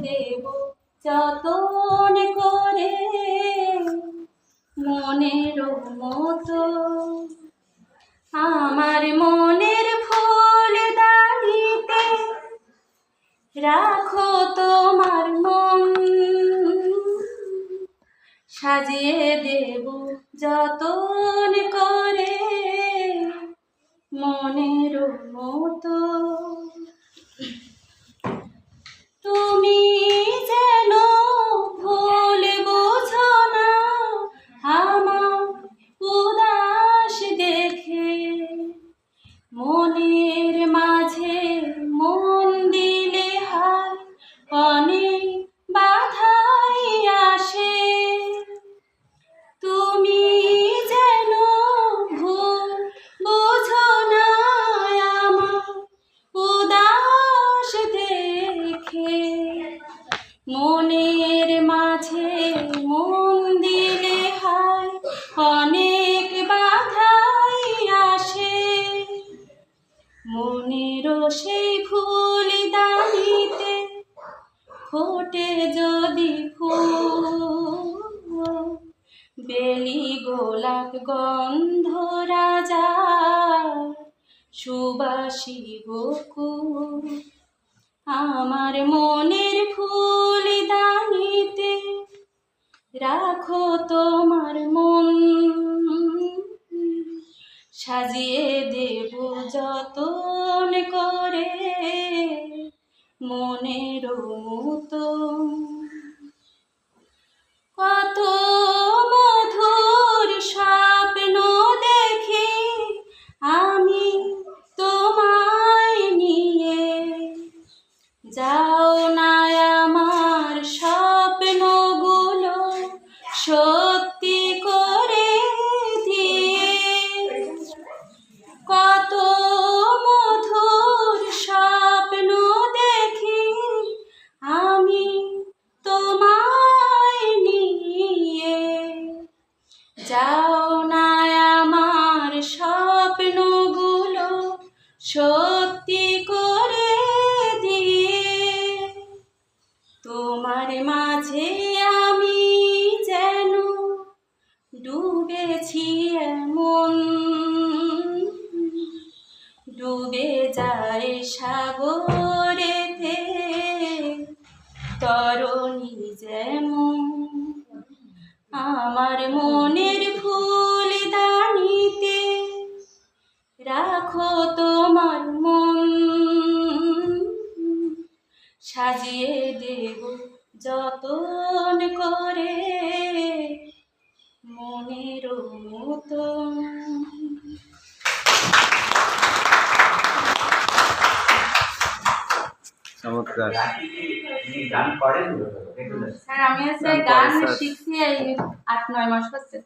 দেব যতন করে মনের মতো। আমার মনের ফুল দানিতে রাখো তোমার মন, সাজিয়ে দেব যতন করে মনের মতো। তুমি যেন ভুল বুঝো না আমার উদাস দেখে, মনের মাঝে মন দিলে হয় অনেক বাধাই আসে। তুমি যেন ভুল বুঝো না আমার উদাস দেখে, মনের মাঝে মন দিলে হয় অনেক বাধাই আসে। মনেরও সেই ফুল দানিতে ফোটে যদি ফুল, বেলি গোলাপ গন্ধ রাজা সুবাসী বকুল। আমার মনের ফুল দানিতে রাখো তোমার মন, সাজিয়ে দেব যতন করে মনের মতো। কত মধুর স্বপ্ন দেখি আমি তোমায় নিয়ে, যাও না আমার স্বপ্নগুলো সত্যি করে দিয়ে। কত মধুর স্বপ্ন দেখি আমি তোমায় নিয়ে, যাও না আমার স্বপ্নগুলো সত্যি করে দিয়ে। তোমার মাঝে আমি যেন ডুবেছি এমন, ডুবে যায় সাগরেতে তরণী যেমন। আমার মনের ফুল দানিতে রাখো তোমার মন, সাজিয়ে দেব যতন করে মনের মতো। চমৎকার। স্যার আমি গান শিখছি এই 8-9 মাস হচ্ছে।